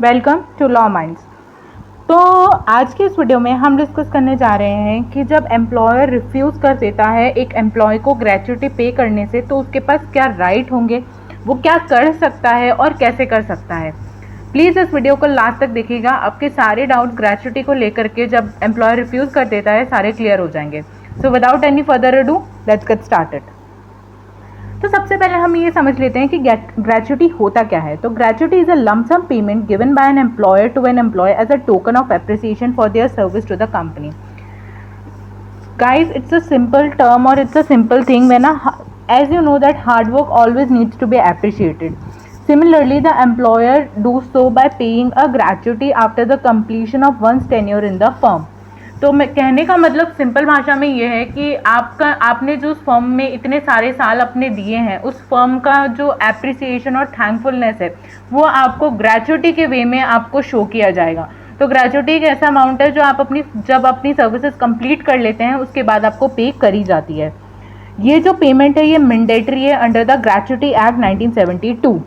Welcome to law minds. तो आज के इस वीडियो में हम डिस्कस करने जा रहे हैं कि जब एम्प्लॉयर रिफ्यूज़ कर देता है एक एम्प्लॉय को ग्रेच्युटी पे करने से तो उसके पास क्या राइट होंगे, वो क्या कर सकता है और कैसे कर सकता है। प्लीज़ इस वीडियो को लास्ट तक देखिएगा, आपके सारे डाउट ग्रेच्युटी को लेकर के जब एम्प्लॉयर रिफ्यूज़ कर देता है सारे क्लियर हो जाएंगे। So without any further ado let's get started. तो सबसे पहले हम ये समझ लेते हैं कि ग्रेच्युटी होता क्या है। तो gratuity is a lump sum payment given by an employer to an employee as a token of appreciation for their service to the company. Guys, it's a simple term और it's a simple thing when as you know that hard work always needs to be appreciated. Similarly, the employer do so by paying a gratuity after the completion of one's tenure in the firm. तो मैं कहने का मतलब simple भाषा में ये है कि आपने जो उस फर्म में इतने सारे साल अपने दिए हैं, उस फर्म का जो एप्रिसिएशन और थैंकफुलनेस है वो आपको ग्रेच्युटी के वे में आपको शो किया जाएगा। तो ग्रेच्युटी एक ऐसा अमाउंट है जो आप जब अपनी सर्विसेज कंप्लीट कर लेते हैं उसके बाद आपको पे करी जाती है। ये जो पेमेंट है ये मैंडेटरी है अंडर द ग्रेच्युटी एक्ट 1972,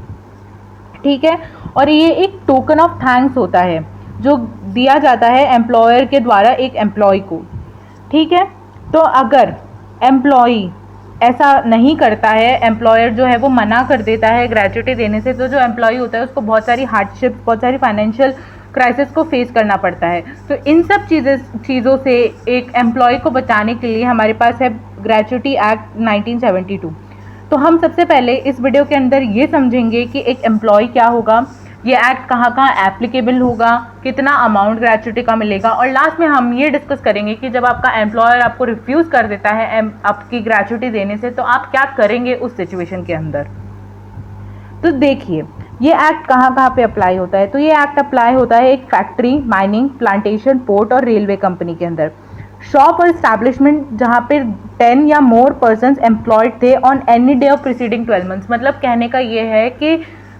ठीक है। और ये एक टोकन ऑफ थैंक्स होता है जो दिया जाता है एम्प्लॉयर के द्वारा एक एम्प्लॉय को, ठीक है। तो अगर एम्प्लॉय ऐसा नहीं करता है, एम्प्लॉयर जो है वो मना कर देता है ग्रेच्युटी देने से, तो जो एम्प्लॉय होता है उसको बहुत सारी हार्डशिप्स, बहुत सारी फाइनेंशियल क्राइसिस को फेस करना पड़ता है। तो इन सब चीज़ों से एक एम्प्लॉय को बचाने के लिए हमारे पास है ग्रेच्युटी एक्ट 1972। तो हम सबसे पहले इस वीडियो के अंदर ये समझेंगे कि एक एम्प्लॉय क्या होगा, ये एक्ट कहाँ कहाँ एप्लीकेबल होगा, कितना अमाउंट ग्रेच्युटी का मिलेगा, और लास्ट में हम ये डिस्कस करेंगे कि जब आपका एम्प्लॉयर आपको रिफ्यूज़ कर देता है आपकी ग्रेच्युटी देने से तो आप क्या करेंगे उस सिचुएशन के अंदर। तो देखिए ये एक्ट कहाँ कहाँ पे अप्लाई होता है। तो ये एक्ट अप्लाई होता है एक फैक्ट्री, माइनिंग, प्लांटेशन, पोर्ट और रेलवे कंपनी के अंदर। शॉप और इस्टेब्लिशमेंट जहाँ पे 10 या मोर पर्सन्स एम्प्लॉयड थे on any day of preceding 12 months. मतलब कहने का ये है कि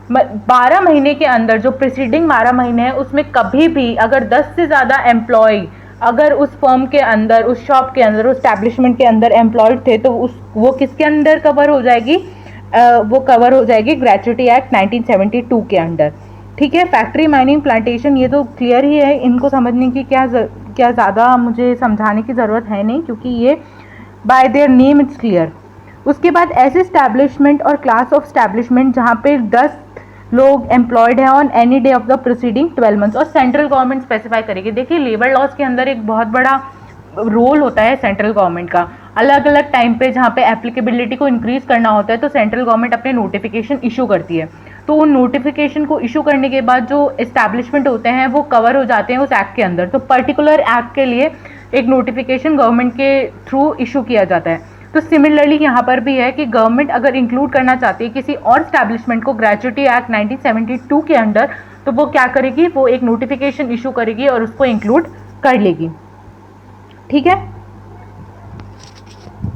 12 महीने के अंदर, जो प्रीसीडिंग 12 महीने हैं उसमें कभी भी अगर 10 से ज़्यादा एम्प्लॉय अगर उस फर्म के अंदर, उस शॉप के अंदर, उस इस्टेब्लिशमेंट के अंदर एम्प्लॉयड थे तो वो किसके अंदर कवर हो जाएगी, वो कवर हो जाएगी ग्रेच्युटी एक्ट 1972 के अंडर, ठीक है। फैक्ट्री, माइनिंग, प्लांटेशन ये तो क्लियर ही है, इनको समझने की क्या ज़्यादा मुझे समझाने की ज़रूरत है नहीं, क्योंकि ये bye their name it's clear. उसके बाद ऐसे इस्टेब्लिशमेंट और क्लास ऑफ इस्टेब्लिशमेंट जहाँ पे 10 लोग एम्प्लॉयड हैं on any day of the preceding 12 months, और सेंट्रल गवर्नमेंट स्पेसिफाई करेगी। देखिए लेबर लॉज के अंदर एक बहुत बड़ा रोल होता है सेंट्रल गवर्नमेंट का। अलग अलग टाइम पे जहाँ पे एप्लीकेबिलिटी को इंक्रीज करना होता है तो सेंट्रल गवर्नमेंट अपने नोटिफिकेशन इशू करती है। तो उन नोटिफिकेशन को इशू करने के बाद जो एस्टैब्लिशमेंट होते हैं वो कवर हो जाते हैं उस एक्ट के अंदर। तो पर्टिकुलर एक्ट के लिए एक नोटिफिकेशन गवर्नमेंट के थ्रू इशू किया जाता है। तो सिमिलरली यहाँ पर भी है कि गवर्नमेंट अगर इंक्लूड करना चाहती है किसी और एस्टैब्लिशमेंट को ग्रेच्युटी एक्ट 1972 के अंडर, तो वो क्या करेगी, वो एक नोटिफिकेशन इशू करेगी और उसको इंक्लूड कर लेगी, ठीक है।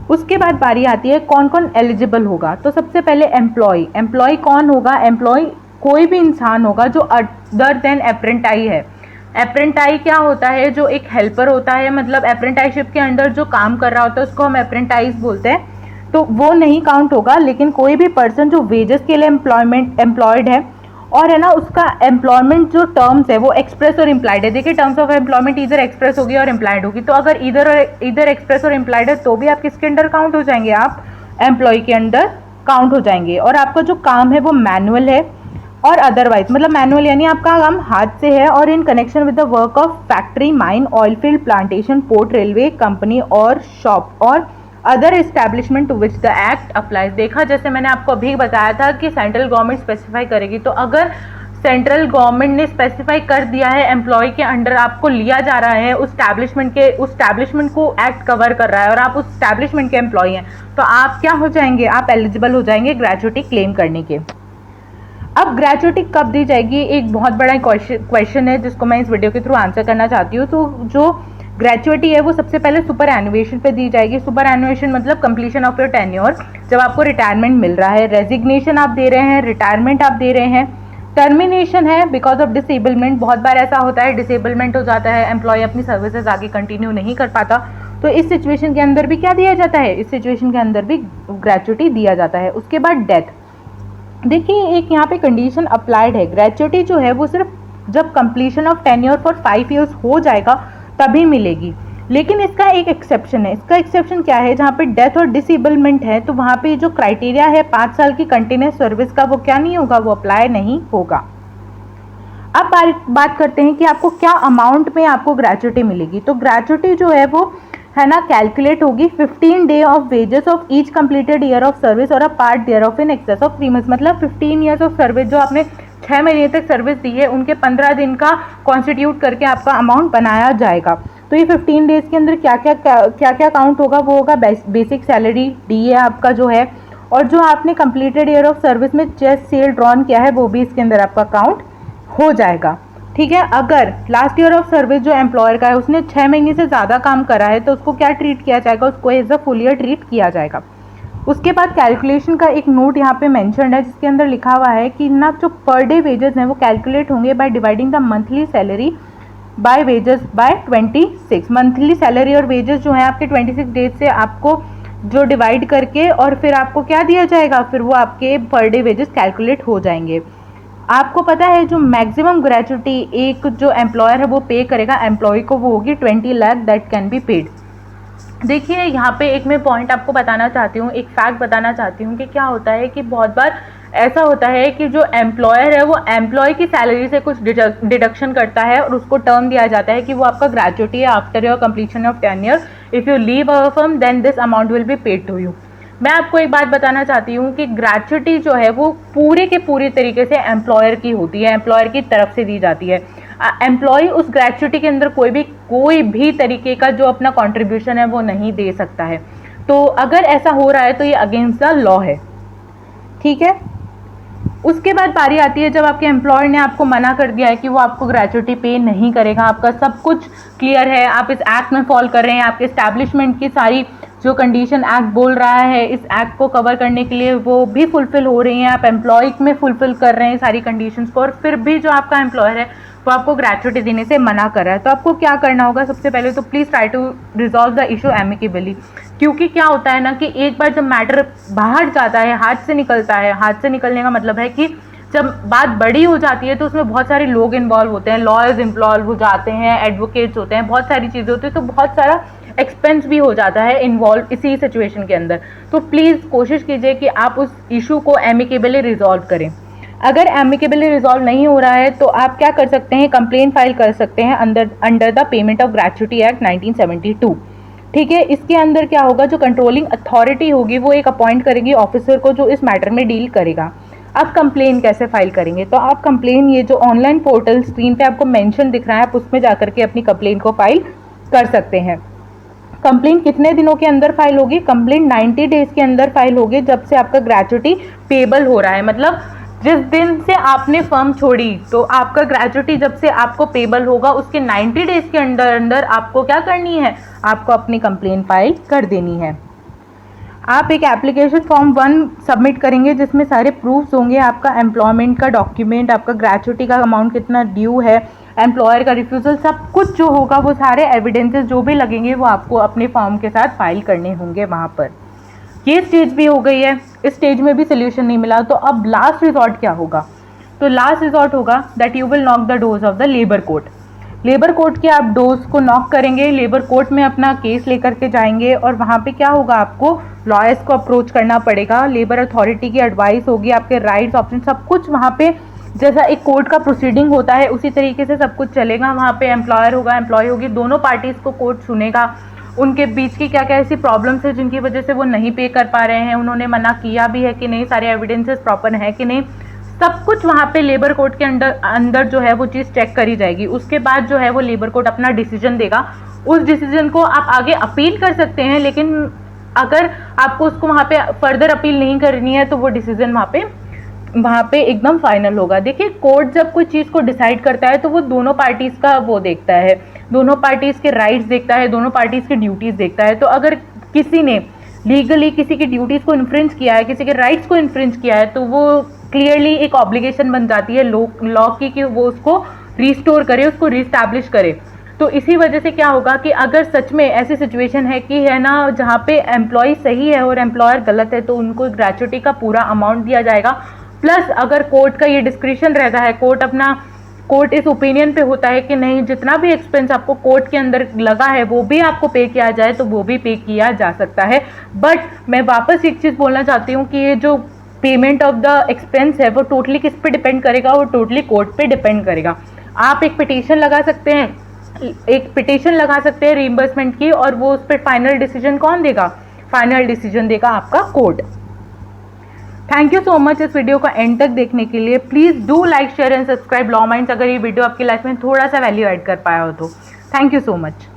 उसके बाद बारी आती है कौन कौन एलिजिबल होगा। तो सबसे पहले एम्प्लॉय कौन होगा। एम्प्लॉय कोई भी इंसान होगा जो अदर देन अप्रेंटाई है। अप्रेंटाई क्या होता है, जो एक हेल्पर होता है, मतलब अप्रेंटाइशिप के अंडर जो काम कर रहा होता है उसको हम अप्रेंटाइज बोलते हैं। तो वो नहीं काउंट होगा, लेकिन कोई भी पर्सन जो वेजेस के लिए एम्प्लॉयड है और है ना, उसका एम्प्लॉयमेंट जो टर्म्स है वो एक्सप्रेस और इम्प्लाइड है। देखिए टर्म्स ऑफ एम्प्लॉयमेंट इधर एक्सप्रेस होगी और इम्प्लाइड होगी। तो अगर इधर एक्सप्रेस और इम्प्लाइड है तो भी आप किसके अंडर काउंट हो जाएंगे, आप एम्प्लॉय के अंडर काउंट हो जाएंगे। और आपका जो काम है वो मैनुअल है और अदरवाइज, मतलब मैनुअल यानी आपका काम हाथ से है और in connection with the work of factory, mine, oil field, plantation, port, railway company और शॉप और other establishment to which the act applies. देखा जैसे मैंने आपको अभी बताया था कि सेंट्रल गवर्नमेंट स्पेसिफाई करेगी। तो अगर सेंट्रल गवर्नमेंट ने स्पेसिफाई कर दिया है एम्प्लॉय के अंडर आपको लिया जा रहा है, उस एस्टैब्लिशमेंट को एक्ट कवर कर रहा है और आप उस एस्टैब्लिशमेंट के एम्प्लॉय हैं, तो आप क्या हो जाएंगे, आप एलिजिबल हो जाएंगे ग्रेच्युटी क्लेम करने के। अब ग्रेच्युटी कब दी जाएगी, एक बहुत बड़ा क्वेश्चन है जिसको मैं इस वीडियो के थ्रू आंसर करना चाहती हूँ। तो जो ग्रेच्युटी है वो सबसे पहले सुपर एनुएशन पे दी जाएगी। सुपर एनुएशन मतलब कंप्लीशन ऑफ योर टेन्योर, जब आपको रिटायरमेंट मिल रहा है। रेजिग्नेशन आप दे रहे हैं, रिटायरमेंट आप दे रहे हैं। टर्मिनेशन है बिकॉज ऑफ डिसेबलमेंट, बहुत बार ऐसा होता है डिसेबलमेंट हो जाता है, एम्प्लॉय अपनी सर्विसेज आगे कंटिन्यू नहीं कर पाता, तो इस सिचुएशन के अंदर भी क्या दिया जाता है, इस सिचुएशन के अंदर भी ग्रेच्युटी दिया जाता है। उसके बाद डेथ। देखिए एक यहाँ पे कंडीशन अप्लाइड है, ग्रेच्युटी जो है वो सिर्फ जब completion of tenure for 5 years हो जाएगा तभी मिलेगी। लेकिन इसका एक एक्सेप्शन है। इसका एक्सेप्शन क्या है, जहाँ पे डेथ और डिसेबलमेंट है तो वहाँ पे जो क्राइटेरिया है 5 साल की कंटिन्यूस सर्विस का वो क्या नहीं होगा, वो अप्लाई नहीं होगा। अब बात करते हैं कि आपको क्या अमाउंट में आपको ग्रेचुटी मिलेगी। तो ग्रेचुटी जो है वो है ना कैलकुलेट होगी 15 day of wages of each completed year of service और a part thereof in excess of 3 months. मतलब 15 ईयर्स ऑफ सर्विस जो आपने 6 महीने तक सर्विस दी है उनके 15 दिन का कॉन्स्टिट्यूट करके आपका अमाउंट बनाया जाएगा। तो ये 15 डेज के अंदर क्या क्या काउंट होगा, वो होगा बेसिक सैलरी, डीए आपका जो है, और जो आपने कंप्लीटेड ईयर ऑफ सर्विस में चेक सेल ड्रॉन किया है वो भी इसके अंदर आपका काउंट हो जाएगा। ठीक है, अगर लास्ट ईयर ऑफ सर्विस जो एम्प्लॉयर का है उसने 6 महीने से ज़्यादा काम करा है तो उसको क्या ट्रीट किया जाएगा, उसको as a full year treat किया जाएगा। उसके बाद कैलकुलेशन का एक नोट यहाँ पे मेंशन्ड है जिसके अंदर लिखा हुआ है कि ना जो पर डे वेजेस हैं वो कैलकुलेट होंगे by dividing the monthly salary by wages by 26। Monthly salary और वेजेस जो है आपके 26 डेज से आपको जो डिवाइड करके और फिर आपको क्या दिया जाएगा, फिर वो आपके पर डे वेजेस कैलकुलेट हो जाएंगे। आपको पता है जो मैक्सिमम ग्रेचुटी एक जो एम्प्लॉयर है वो पे करेगा एम्प्लॉय को, वो होगी 20 lakh that can be paid. देखिए यहाँ पे एक मैं पॉइंट आपको बताना चाहती हूँ, एक फैक्ट बताना चाहती हूँ कि क्या होता है कि बहुत बार ऐसा होता है कि जो एम्प्लॉयर है वो एम्प्लॉय की सैलरी से कुछ डिडक्शन करता है और उसको टर्म दिया जाता है कि वो आपका ग्रेचुटी है after your completion of tenure, if you leave our firm then this amount will be paid to you. मैं आपको एक बात बताना चाहती हूँ कि ग्रेचुटी जो है वो पूरे के पूरी तरीके से एम्प्लॉयर की होती है, एम्प्लॉयर की तरफ से दी जाती है। एम्प्लॉय उस ग्रेचुटी के अंदर कोई भी तरीके का जो अपना कंट्रीब्यूशन है वो नहीं दे सकता है। तो अगर ऐसा हो रहा है तो ये अगेंस्ट द लॉ है। ठीक है, उसके बाद बारी आती है जब आपके एम्प्लॉयर ने आपको मना कर दिया है कि वो आपको ग्रेचुटी पे नहीं करेगा, आपका सब कुछ क्लियर है, आप इस एक्ट में फॉल कर रहे हैं, आपके एस्टैब्लिशमेंट की सारी जो कंडीशन एक्ट बोल रहा है इस एक्ट को कवर करने के लिए वो भी फुलफिल हो रही हैं, आप एम्प्लॉय में फुलफिल कर रहे हैं सारी कंडीशंस को, और फिर भी जो आपका एम्प्लॉयर है वो आपको ग्रेचुटी देने से मना कर रहा है, तो आपको क्या करना होगा। सबसे पहले तो please try to resolve the issue amicably. क्योंकि क्या होता है ना कि एक बार जब मैटर बाहर जाता है, हाथ से निकलता है, हाथ से निकलने का मतलब है कि जब बात बड़ी हो जाती है तो उसमें बहुत सारे लोग इन्वॉल्व होते हैं, लॉयर्स इन्वॉल्व हो जाते हैं, एडवोकेट्स होते हैं, बहुत सारी चीज़ें होती है, तो बहुत सारा एक्सपेंस भी हो जाता है इन्वॉल्व इसी सिचुएशन के अंदर। तो प्लीज़ कोशिश कीजिए कि आप उस इशू को एमिकेबली रिजॉल्व करें। अगर एमिकेबली रिजॉल्व नहीं हो रहा है तो आप क्या कर सकते हैं, कंप्लेन फाइल कर सकते हैं under the payment of gratuity act 1972। ठीक है, इसके अंदर क्या होगा, जो कंट्रोलिंग अथॉरिटी होगी वो एक अपॉइंट करेगी ऑफिसर को जो इस मैटर में डील करेगा। अब कंप्लेन कैसे फाइल करेंगे, तो आप कंप्लेन ये जो ऑनलाइन पोर्टल स्क्रीन पे आपको मेंशन दिख रहा है आप उसमें जाकर के अपनी कंप्लेन को फाइल कर सकते हैं। कंप्लेन कितने दिनों के अंदर फाइल होगी, कंप्लेन 90 डेज के अंदर फाइल होगी जब से आपका ग्रेचुटी पेबल हो रहा है। मतलब जिस दिन से आपने फर्म छोड़ी तो आपका ग्रेचुटी जब से आपको पेबल होगा उसके 90 डेज के अंदर आपको क्या करनी है, आपको अपनी कंप्लेन फाइल कर देनी है। आप एक एप्लीकेशन फॉर्म 1 सबमिट करेंगे जिसमें सारे प्रूफ्स होंगे, आपका एम्प्लॉयमेंट का डॉक्यूमेंट, आपका ग्रेचुटी का अमाउंट कितना ड्यू है, एम्प्लॉयर का रिफ्यूज़ल, सब कुछ जो होगा वो सारे एविडेंसेस जो भी लगेंगे वो आपको अपने फॉर्म के साथ फाइल करने होंगे वहाँ पर। ये स्टेज भी हो गई है, इस स्टेज में भी सोल्यूशन नहीं मिला तो अब लास्ट रिजॉर्ट क्या होगा, तो लास्ट रिजॉर्ट होगा that you will knock the doors of the labour court. Labour court के आप डोर्स को नॉक करेंगे, लेबर कोर्ट में अपना केस लेकर के जाएंगे और वहाँ पे क्या होगा, आपको लॉयर्स को अप्रोच करना पड़ेगा, लेबर अथॉरिटी की एडवाइस होगी, आपके राइट्स ऑप्शन सब कुछ वहाँ पे जैसा एक कोर्ट का प्रोसीडिंग होता है उसी तरीके से सब कुछ चलेगा। वहाँ पे एम्प्लॉयर होगा, एम्प्लॉय होगी, दोनों पार्टीज को कोर्ट सुनेगा, उनके बीच की क्या क्या ऐसी प्रॉब्लम्स है जिनकी वजह से वो नहीं पे कर पा रहे हैं, उन्होंने मना किया भी है कि नहीं, सारे एविडेंसेस प्रॉपर है कि नहीं, सब कुछ वहाँ पे लेबर कोर्ट के अंदर जो है वो चीज़ चेक करी जाएगी। उसके बाद जो है वो लेबर कोर्ट अपना डिसीजन देगा, उस डिसीजन को आप आगे अपील कर सकते हैं, लेकिन अगर आपको उसको वहाँ पे फर्दर अपील नहीं करनी है तो वो डिसीजन वहाँ पे एकदम फाइनल होगा। देखिए कोर्ट जब कोई चीज़ को डिसाइड करता है तो वो दोनों पार्टीज़ का वो देखता है, दोनों पार्टीज़ के राइट्स देखता है, दोनों पार्टीज़ की ड्यूटीज़ देखता है। तो अगर किसी ने लीगली किसी की ड्यूटीज़ को इन्फ्रिंज किया है, किसी के राइट्स को इन्फ्रिंज किया है, तो वो क्लियरली एक ऑब्लिगेशन बन जाती है लॉ की कि वो उसको रिस्टोर करे, उसको रिस्टैब्लिश करे। तो इसी वजह से क्या होगा कि अगर सच में ऐसी सिचुएशन है कि है ना जहाँ पे एम्प्लॉय सही है और एम्प्लॉयर गलत है तो उनको ग्रेचुटी का पूरा अमाउंट दिया जाएगा। प्लस अगर कोर्ट का ये डिस्क्रिशन रहता है, कोर्ट अपना कोर्ट इस ओपिनियन पे होता है कि नहीं, जितना भी एक्सपेंस आपको कोर्ट के अंदर लगा है वो भी आपको पे किया जाए तो वो भी पे किया जा सकता है। बट मैं वापस एक चीज़ बोलना चाहती हूँ कि ये जो पेमेंट ऑफ द एक्सपेंस है वो टोटली किस पे डिपेंड करेगा, वो टोटली कोर्ट पे डिपेंड करेगा। आप एक पिटीशन लगा सकते हैं, रीइंबर्समेंट की, और वो उस पर फाइनल डिसीजन कौन देगा? फाइनल डिसीजन देगा आपका court. Thank you so much इस वीडियो का एंड तक देखने के लिए। Please do like, share and subscribe law minds, अगर ये वीडियो आपकी लाइफ में थोड़ा सा वैल्यू ऐड कर पाया हो तो। Thank you so much.